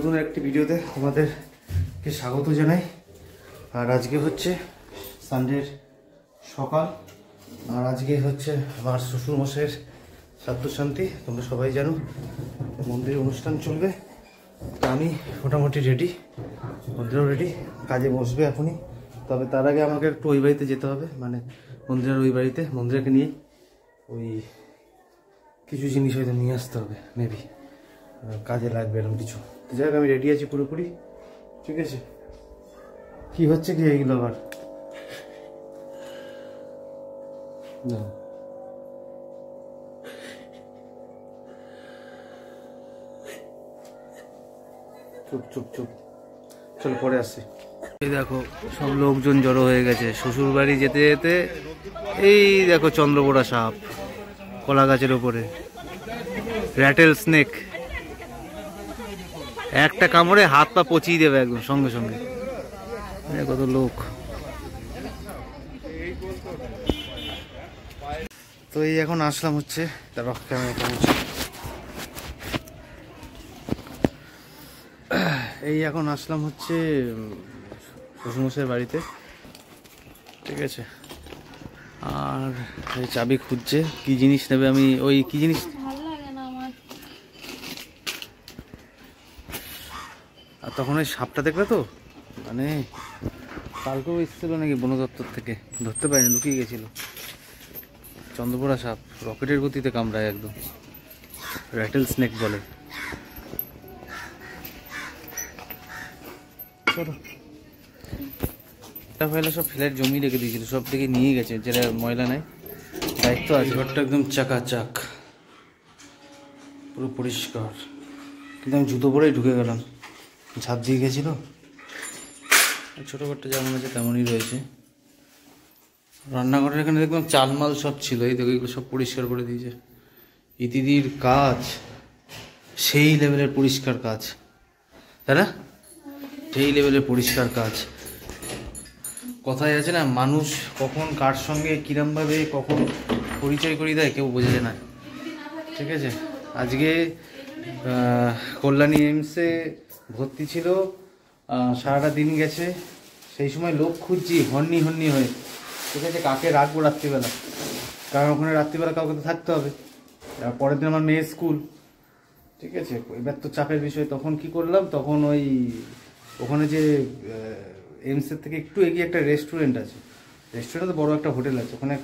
নতুন একটি ভিডিওতে তোমাদেরকে স্বাগত জানাই। আর আজকে হচ্ছে সানডের সকাল, আর আজকে হচ্ছে আমার শ্বশুরমশাইয়ের শ্রাদ্ধ শান্তি। তোমরা সবাই জানো মন্দিরে অনুষ্ঠান চলবে, তা আমি মোটামুটি রেডি, মন্দিরেও রেডি, কাজে বসবে এখনই। তবে তার আগে আমাকে একটু ওই বাড়িতে যেতে হবে, মানে মন্দিরের ওই বাড়িতে, মন্দিরকে নিয়ে ওই কিছু জিনিস হয়তো নিয়ে আসতে হবে, মেবি কাজে লাগবে এরকম কিছু। যাই হোক, আমি রেডি আছি পুরোপুরি, ঠিক আছে। কি হচ্ছে কি এইগুলো আবার না, চুপ চুপ চুপ, চলো পরে আসছি। এই দেখো সব লোকজন জড়ো হয়ে গেছে শ্বশুর বাড়ি যেতে যেতে। এই দেখো চন্দ্রবোড়া সাপ কলা গাছের ওপরে, র্যাটেল স্নেক, একটা কামড়ে হাত পা পচিয়ে দেবে একদম সঙ্গে সঙ্গে। কত লোক। তো এই এখন আসলাম হচ্ছে তার এই এখন আসলাম হচ্ছে শ্বশুরমশাইয়ের বাড়িতে, ঠিক আছে। আর এই চাবি খুঁজছে, কি জিনিস নেবে, আমি ওই কি জিনিস, আর তখন ওই সাপটা দেখলে তো, মানে কালকেও এসেছিল নাকি বন দপ্তর থেকে, ধরতে পারিনি, লুকিয়ে গেছিল। চন্দ্রবোড়া সাপ রকেটের গতিতে কামড়ায় একদম, র্যাটেল স্নেক বলে। ফেলে সব ফ্ল্যাট জমি রেখে দিয়েছিল, সব থেকে নিয়ে গেছে, যেটা ময়লা নাই, দায়িত্ব আছে। ঘরটা একদম চাকাচাক, পুরো পরিষ্কার, কিন্তু আমি জুতো পরেই ঢুকে গেলাম, ঝাঁপ দিয়ে গেছিল। ছোটো ঘরটা যেমন আছে তেমনই রয়েছে। রান্নাঘরের এখানে দেখলাম চালমাল সব ছিল, এই দেখো এগুলো সব পরিষ্কার করে দিয়েছে। ইতিদির কাজ সেই লেভেলের পরিষ্কার কাজ, তাই না? সেই লেভেলের পরিষ্কার কাজ। কথায় আছে না, মানুষ কখন কার সঙ্গে কিরমভাবে কখন পরিচয় করিয়ে দেয় কেউ বোঝে না, ঠিক আছে। আজকে কল্যাণী এইমসে ভর্তি ছিল, সারাটা দিন গেছে, সেই সময় লোক খুঁজছি হন্নি হন্নি হয়ে, ঠিক আছে। কাকে রাখবো রাত্রিবেলা, কারণ ওখানে রাত্রিবেলা কাউকে তো থাকতে হবে। পরের দিন আমার মেয়ের স্কুল, ঠিক আছে। এবার তো চাপের বিষয়। তখন কি করলাম, তখন ওই ওখানে যে এইমসের থেকে একটু এগিয়ে একটা রেস্টুরেন্ট আছে, রেস্টুরেন্টে বড় একটা হোটেল আছে, ওখানে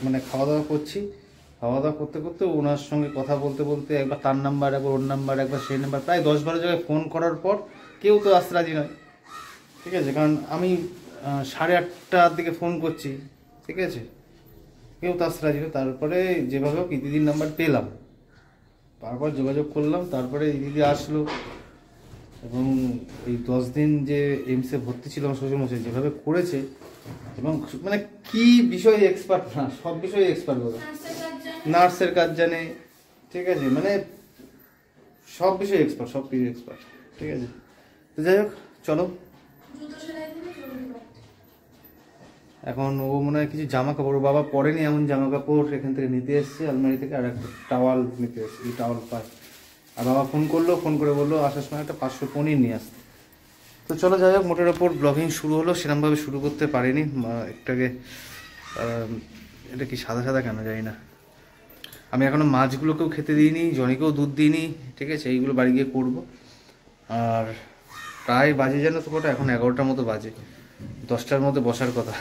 মানে খাওয়া দাওয়া করছি। খাওয়া দাওয়া করতে করতে ওনার সঙ্গে কথা বলতে বলতে একবার তার নাম্বার, একবার ওর নাম্বার, একবার সেই নাম্বার, প্রায় 10-12 জায়গায় ফোন করার পর কেউ তো আসতে রাজি নয়, ঠিক আছে। কারণ আমি 8:30টার দিকে ফোন করছি, ঠিক আছে, কেউ তো আসতে রাজি নয়। তারপরে যেভাবে হোক দিদির নাম্বার পেলাম, তারপর যোগাযোগ করলাম, তারপরে দিদি আসলো। এবং এই 10 দিন যে এইমসে ভর্তি ছিল আমার শ্বশুরমশাই, যেভাবে করেছে, এবং মানে কি বিষয়ে এক্সপার্ট না, সব বিষয়ে এক্সপার্ট বলে, নার্সের কাজ জানে, ঠিক আছে, মানে সব বিষয়ে এক্সপার্ট, সব কিছু এক্সপার্ট, ঠিক আছে। তো যাই হোক, চলো। এখন ও মনে হয় কিছু জামা কাপড়, বাবা পরেনি এমন জামা কাপড় এখান থেকে নিতে এসছে আলমারি থেকে, আর একটা টাওয়াল নিতে এসছে, এই টাওয়াল পায়। আর বাবা ফোন করলো, ফোন করে বললো আসার সময় একটা 500 পনির নিয়ে আসতে। তো চলো, যাই হোক, মোটের ওপর ব্লগিং শুরু হলো, সেরকমভাবে শুরু করতে পারিনি। একটাকে এটা কি সাদা সাদা কেন জানি না। আমি এখনও মাছগুলোকেও খেতে দিইনি, জনিকেও দুধ দিইনি, ঠিক আছে। এইগুলো বাড়ি গিয়ে করবো। আর প্রায় বাজে যেন তো কটা, এখন 11টার মতো বাজে, 10টার মধ্যে বসার কথা।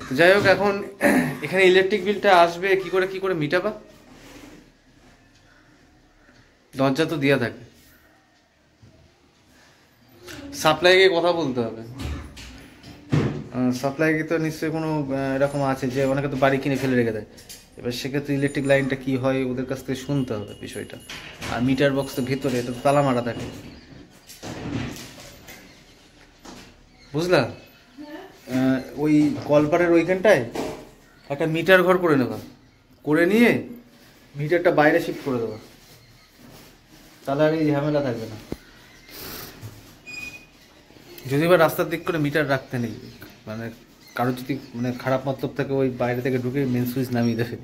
তো যাই হোক, এখন এখানে ইলেকট্রিক বিলটা আসবে কি করে মিটাবা? দরজা তো দেওয়া থাকে, সাপ্লাইকে কথা বলতে হবে। সাপ্লাইকে তো নিশ্চয়ই কোনো এরকম আছে যে অনেকে তো বাড়ি কিনে ফেলে রেখে দেয়। এবার সেক্ষেত্রে ইলেকট্রিক লাইনটা কি হয় ওদের কাছ থেকে শুনতে হবে বিষয়টা। আর মিটার বক্স তো ভেতরে, এটা তো তালা মারা থাকে, বুঝলা? ওই কলপারের ওইখানটায় একটা মিটার ঘর করে নেবা, করে নিয়ে মিটারটা বাইরে শিফট করে দেবা, তাহলে আর এই ঝামেলা থাকবে না। যদি বা রাস্তার দিক করে মিটার রাখতে নেই, মানে কারো যদি মানে খারাপ মতলব থাকে, ওই বাইরে থেকে ঢুকে মেন সুইচ নামিয়ে দেবে।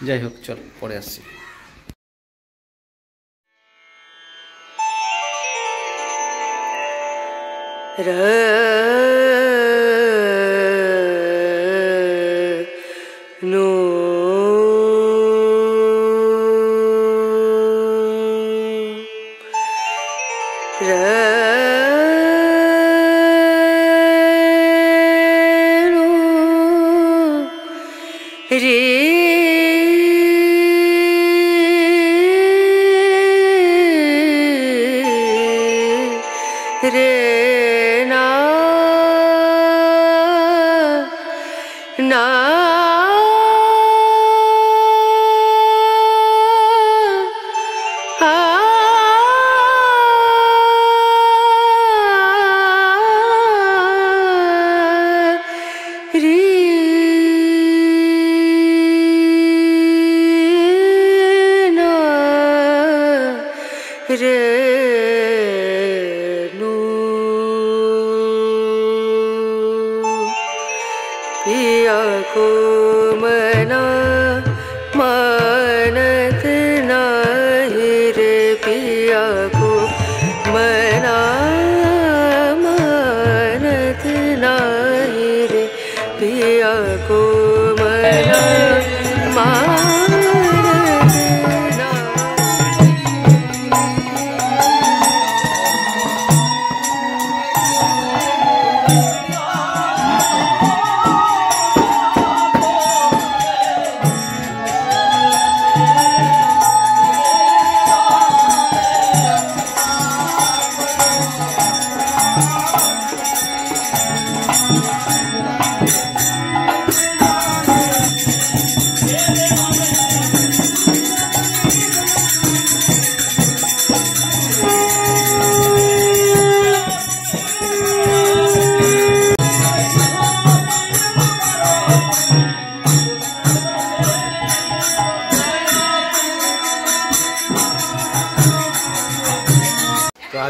যাই হোক, চল পরে আসছি।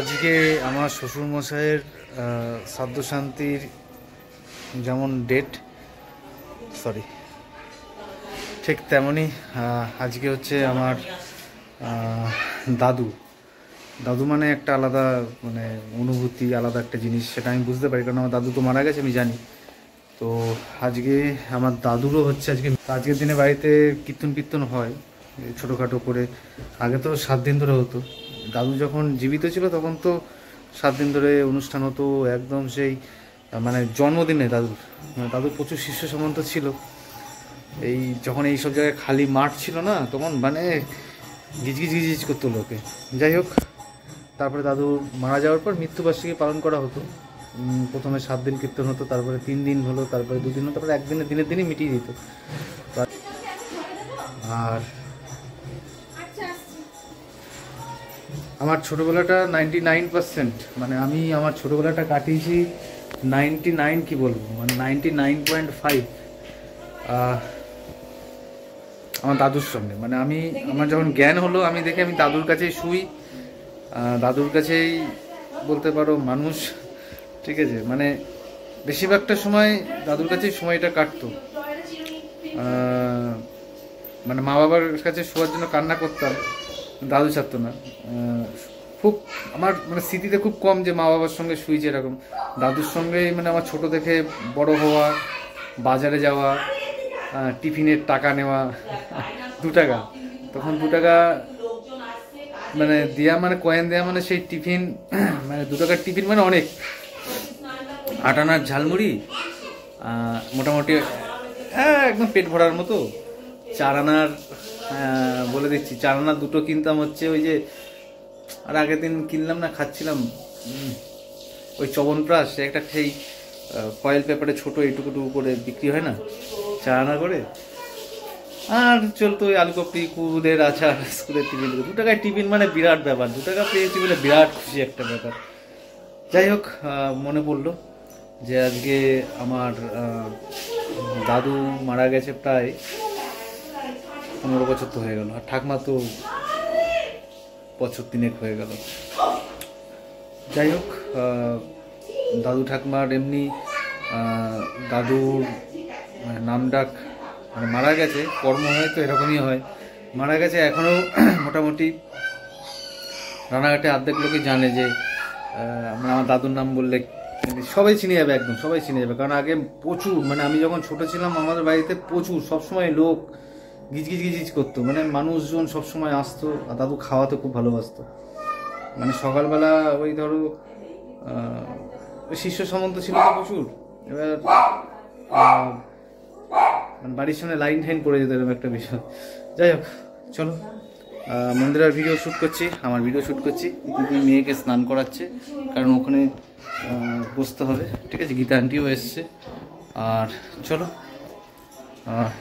আজকে আমার শ্বশুরমশাইয়ের শ্রাদ্ধ শান্তির যেমন ডেট ঠিক তেমনই আজকে হচ্ছে আমার দাদু মানে একটা আলাদা মানে অনুভূতি, আলাদা একটা জিনিস, সেটা আমি বুঝতে পারি, কারণ আমার দাদু তো মারা গেছে আমি জানি। তো আজকে আমার দাদুরও হচ্ছে আজকের দিনে বাড়িতে কীর্তন হয় ছোটোখাটো করে। আগে তো 7 দিন ধরে হতো, দাদু যখন জীবিত ছিল তখন তো 7 দিন ধরে অনুষ্ঠান হতো, একদম সেই মানে জন্মদিনে দাদুর প্রচুর শিষ্য সামন্ত ছিল। এই যখন এই সব জায়গায় খালি মাঠ ছিল না, তখন মানে গিজগিজ করতো লোকে। যাই হোক, তারপরে দাদু মারা যাওয়ার পর মৃত্যুবার্ষিকী পালন করা হতো। প্রথমে 7 দিন কীর্তন হতো, তারপরে 3 দিন হলো, তারপরে 2 দিন হলো, তারপরে দিনের দিনই মিটিয়ে দিত। আর আমার ছোটোবেলাটা 99%, মানে আমি আমার ছোটোবেলাটা কাটিয়েছি 99 কি বলবো, মানে 99.5 আমার দাদুর সঙ্গে। মানে আমার যখন জ্ঞান হলো আমি দাদুর কাছেই শুই, দাদুর কাছেই বলতে পারো মানুষ, ঠিক আছে। মানে বেশিরভাগটা সময় দাদুর কাছেই সময়টা কাটতো। মানে মা বাবার কাছে শোয়ার জন্য কান্না করতাম, দাদু ছাড়তো না। খুব আমার মানে স্মৃতিতে খুব কম যে মা বাবার সঙ্গে শুয়েছি এরকম। দাদুর সঙ্গেই মানে আমার ছোট থেকে বড় হওয়া, বাজারে যাওয়া, টিফিনের টাকা নেওয়া 2 টাকা, তখন 2 টাকা মানে দেয়া মানে কয়েন দেয়া মানে সেই টিফিন, মানে 2 টাকার টিফিন মানে অনেক। 8 আনার ঝালমুড়ি মোটামুটি একদম পেট ভরার মতো। 4 আনার বলে দিচ্ছি, 4 আনার 2টো কিনতাম হচ্ছে ওই যে, আর আগের দিন কিনলাম না, খাচ্ছিলাম ওই চবনপ্রাশ, একটা সেই ফয়েল পেপারে ছোট এইটুকু করে বিক্রি হয় না, 4 আনা করে। আর চলতো ওই আলুকপি, কুদের আচার, স্কুলের টিফিন। 2 টাকায় টিফিন মানে বিরাট ব্যাপার, 2 টাকা পেয়েছি বলে বিরাট খুশি একটা ব্যাপার। যাই হোক, মনে পড়লো যে আজকে আমার দাদু মারা গেছে প্রায় 15 বছর তো হয়ে গেল, আর ঠাকমা তো বছর 3 হয়ে গেল। যাই হোক, দাদু ঠাকমার এমনি দাদুর নাম ডাক, মানে মারা গেছে, কর্ম হয়তো এরকমই হয়, মারা গেছে এখনও মোটামুটি রানাঘাটে অর্ধেক লোকই জানে যে আমার দাদুর নাম বললে সবাই চিনে যাবে, একদম সবাই চিনে যাবে। কারণ আগে প্রচুর, মানে আমি যখন ছোট ছিলাম আমাদের বাড়িতে প্রচুর সবসময় লোক গিজগিজ গিজগিজ করতো, মানে মানুষজন সবসময় আসতো। আর দাদু খাওয়াতে খুব ভালোবাসতো। মানে সকালবেলা ওই ধরো শিষ্য সামন্ত ছিল তো প্রচুর। এবার মানে বাড়ির সামনে লাইন টাইন পড়ে যেত, এরকম একটা বিষয়। যাই হোক, চলো মন্দিরের ভিডিও শ্যুট করছি, আমার ভিডিও শ্যুট করছি। মেয়েকে স্নান করাচ্ছে, কারণ ওখানে বসতে হবে, ঠিক আছে। গীতা আন্টিও এসছে। আর চলো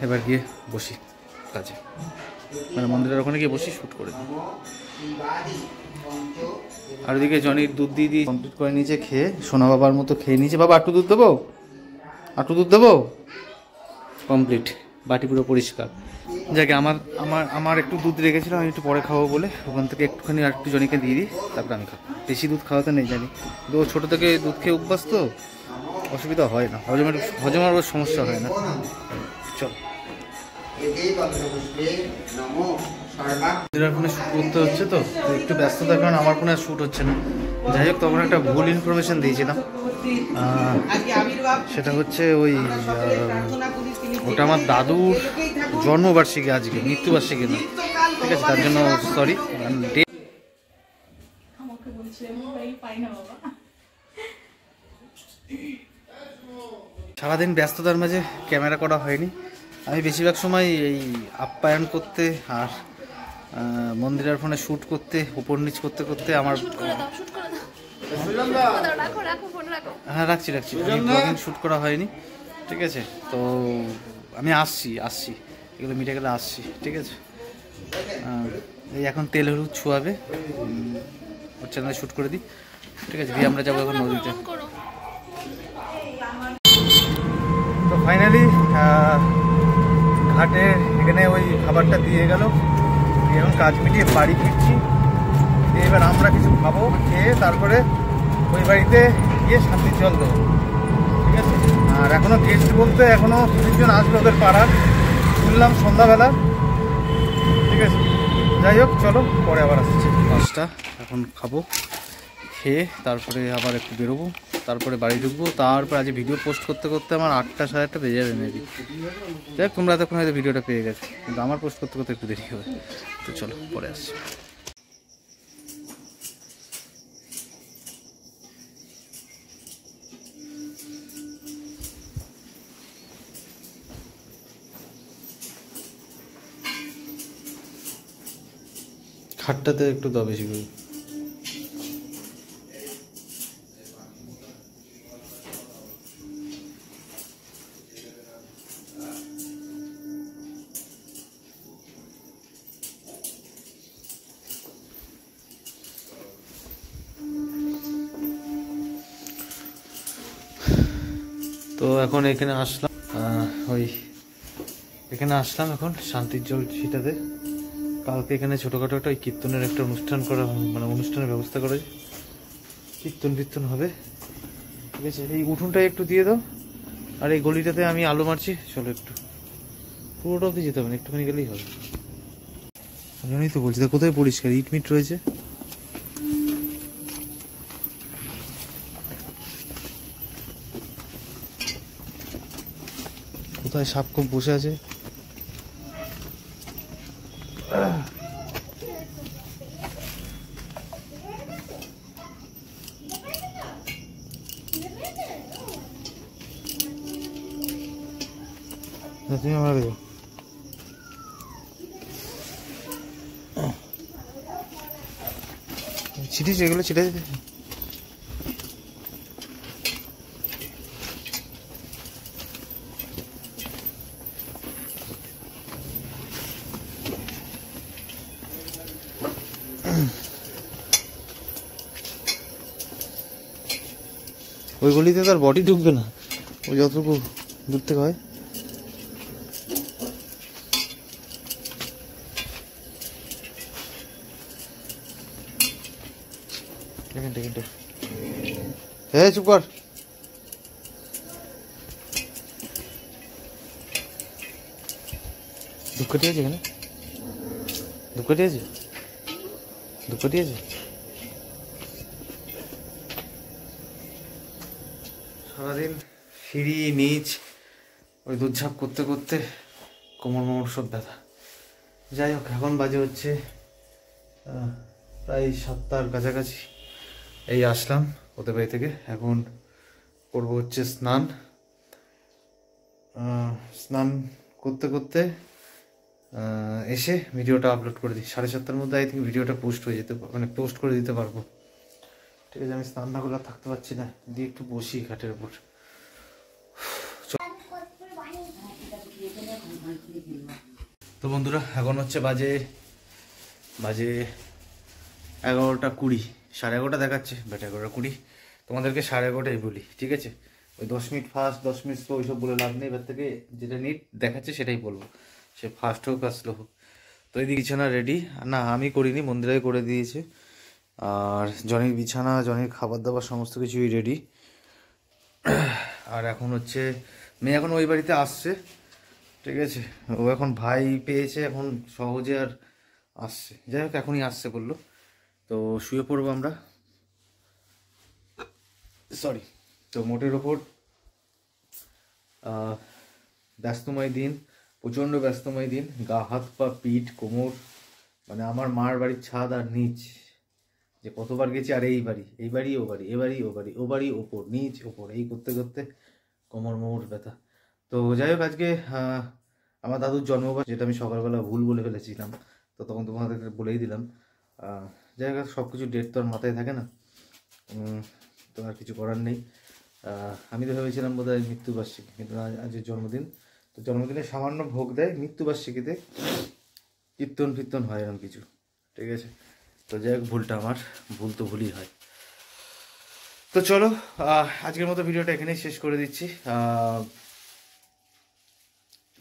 এবার গিয়ে বসি কাজে, মানে মন্দিরের ওখানে গিয়ে বসি, শ্যুট করে দিই। আর ওদিকে জনির দুধ দিয়ে দিয়ে কমপ্লিট করে নিয়েছে, খেয়ে সোনা বাবার মতো খেয়ে নিয়েছে। বাবা আটটু দুধ দেবো, আটটু দুধ দেবো। কমপ্লিট, বাটি পুরো পরিষ্কার। যাকে আমার আমার আমার একটু দুধ রেখেছিলাম, আমি একটু পরে খাবো বলে ওখান থেকে একটুখানি আর একটু জনিকে দিয়ে দিই, তারপরে আমি খাবো। বেশি দুধ খাওয়াতে নেই জানি, কিন্তু ও ছোটো থেকে দুধ খেয়ে অভ্যাস তো, অসুবিধা হয় না, হজমের ওর সমস্যা হয় না। চল ফোনে শ্যুট করতে হচ্ছে, তো একটু ব্যস্ততার কারণে আমার ফোনে শ্যুট হচ্ছে না। যাই হোক, তখন একটা ভুল ইনফরমেশন দিয়েছিলাম। সেটা হচ্ছে ওই ওটা আমার দাদুর জন্মবার্ষিকী, আজকে মৃত্যুবার্ষিকী না, ঠিক আছে। তার জন্য সরি। সারাদিন ব্যস্ততার মাঝে ক্যামেরা করা হয়নি। আমি বেশিরভাগ সময় এই আপ্যায়ন করতে আর মন্দিরের ফোনে শ্যুট করতে, উপর নিচ করতে করতে আমার হ্যাঁ রাখছি ব্লগিং শ্যুট করা হয়নি, ঠিক আছে। তো আমি আসছি এগুলো মিটে গেলে আসছি, ঠিক আছে। এই এখন তেল হলুদ ছোঁয়াবে, ওর চ্যানেলে শ্যুট করে দিই, ঠিক আছে। দিয়ে আমরা যাবো এখন নদীতে। তো ফাইনালি ঘাটে এখানে ওই খাবারটা দিয়ে গেল, এখন কাজ মিটিয়ে বাড়ি ফিরছি। এবার আমরা কিছু খাবো, খেয়ে তারপরে ওই বাড়িতে গিয়ে শান্তির জল দেবো, ঠিক আছে। আর এখনও গেস্ট বলতে এখনও কিছুজন আসবে ওদের পাড়ার, শুনলাম সন্ধ্যাবেলা, ঠিক আছে। যাই হোক, চলো পরে আবার আসছি। 5টা এখন খাবো, খেয়ে তারপরে আবার একটু বেরোবো, তারপরে বাড়ি ঢুকবো। তারপর আজ ভিডিও পোস্ট করতে করতে আমার 8টা সাড়ে 8টা বেজে যাবে মেবি। যাই হোক, তোমরা এতক্ষণ হয়তো ভিডিওটা পেয়ে গেছো, কিন্তু আমার পোস্ট করতে করতে একটু দেরি হবে। তো চলো পরে আসছি। খাটটাতে একটু দাও বেশি করে। তো এখন এখানে আসলাম, এখানে আসলাম এখন শান্তির জল ছিটাতে। কালকে এখানে ছোটোখাটো একটা কীর্তনের একটা অনুষ্ঠান করা, মানে অনুষ্ঠানের ব্যবস্থা করা, কীর্তন হবে, ঠিক আছে। এই উঠোনটাই একটু দিয়ে দাও, আর এই গলিটাতে আমি আলো মারছি। চলো একটু পুরোটা অবধি যেতে হবে না, একটুখানি গেলেই হবে। জন্যই তো বলছি, কোথায় পরিষ্কার ইট মিট রয়েছে। কোথায় সাপ খুব বসে আছে। তুমি আমার দেবো, ছিটিস এগুলো ছিটে দিতে। ওই গলিতে তার বডি ঢুকবে না, ওই যতটুকু দূর থেকে হয়। হ্যাঁ চুপ কর। ধূপকাঠি আছে এখানে, ধূপকাঠি আছে, ধূপকাঠি আছে। সারাদিন সিঁড়ি নিচ ওই দৌড়ঝাঁপ করতে করতে কোমর মোমর সব ব্যথা। যাই হোক, এখন বাজে হচ্ছে প্রায় 7টার কাছাকাছি। এই আসলাম ওদের বাড়ি থেকে, এখন করবো হচ্ছে স্নান। স্নান করতে করতে এসে ভিডিওটা আপলোড করে দিই। 7:30টার মধ্যে আই থিঙ্ক ভিডিওটা পোস্ট হয়ে যেতে, মানে পোস্ট করে দিতে পারবো। ঠিক আছে, আমি স্নান না করলে থাকতে পারছি না, দিয়ে একটু বসি খাটের উপর। তো বন্ধুরা, এখন হচ্ছে বাজে 11:20, 11:30 দেখাচ্ছে, বাট 11:20। তোমাদেরকে 11:30 বলি, ঠিক আছে? ওই 10 মিনিট ফার্স্ট, 10 মিনিট স্লো, ওইসব বলে লাভ নেই। এবার থেকে যেটা নিট দেখাচ্ছে সেটাই বলবো, সে ফার্স্ট হোক আর স্লো হোক। তো এই বিছানা রেডি না, আমি করিনি, মন্দিরাই করে দিয়েছে। আর জনির বিছানা, জনির খাবার দাবার সমস্ত কিছুই রেডি। আর এখন হচ্ছে মেয়ে এখন ওই বাড়িতে আসছে, ঠিক আছে? ও এখন ভাই পেয়েছে, এখন সহজে আর আসছে। যাই হোক, এখনই আসছে বললো। তো শুয়ে পড়বো আমরা, সরি। তো মোটের ওপর ব্যস্তময় দিন, প্রচণ্ড ব্যস্তময় দিন। গা হাত পা পিঠ কোমর, মানে আমার মার বাড়ির ছাদ আর নিচ যে কতবার গেছি, আর এই বাড়ি ও বাড়ি, এ বাড়ি ও বাড়ি, ও বাড়ি ওপর নিচ ওপর, এই করতে করতে কোমর মোমর ব্যথা। তো যাই হোক, আজকে আমার দাদুর জন্মবার, যেটা আমি সকালবেলা ভুল বলে ফেলেছিলাম, তো তখন তোমাদেরকে বলেই দিলাম। যাই হোক, সব কিছু ডেট তো আর মাথায় থাকে না, তো আর কিছু করার নেই। আমি তো ভেবেছিলাম বোধহয় মৃত্যুবার্ষিকী, কিন্তু আজকের জন্মদিন। তো জন্মদিনে সামান্য ভোগ দেয়, মৃত্যুবার্ষিকীতে কীর্তন ফির্তন হয় এরকম কিছু, ঠিক আছে? তো যাই হোক, ভুলটা আমার, ভুল তো ভুলই হয়। তো চলো, আজকের মতো ভিডিওটা এখানেই শেষ করে দিচ্ছি।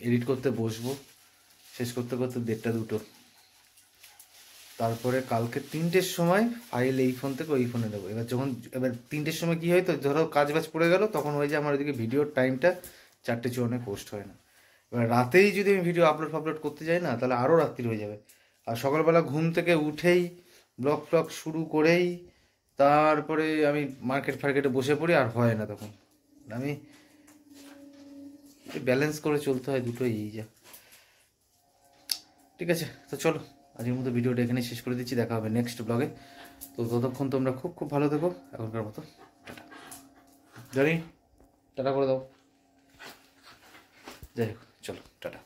এডিট করতে বসবো, শেষ করতে করতে 1:30-2, তারপরে কালকে 3টের সময় ফাইল এই ফোন থেকে ওই ফোনে দেবো। এবার 3টের সময় কী হয়, তো ধরো কাজ বাজ পড়ে গেল, তখন হয়ে যায় আমার ওইদিকে ভিডিওর টাইমটা 4:54 পোস্ট হয় না। এবার রাতেই যদি আমি ভিডিও আপলোড করতে যাই না, তাহলে আরও রাত্রি হয়ে যাবে। আর সকালবেলা ঘুম থেকে উঠেই ব্লগ ফ্লগ শুরু করেই তারপরে আমি মার্কেটে বসে পড়ি, আর হয় না তখন। আমি ব্যালেন্স করে চলতে হয় দুটোই, এই যা। ঠিক আছে, তো চলো, আজকের মতো ভিডিওটা এখানে শেষ করে দিচ্ছি। দেখা হবে নেক্সট ব্লগে। তো ততক্ষণ তোমরা খুব খুব ভালো থেকো। এখনকার মতো টাটা। জানি টাটা করে দাও। যাই হোক, চলো টাটা।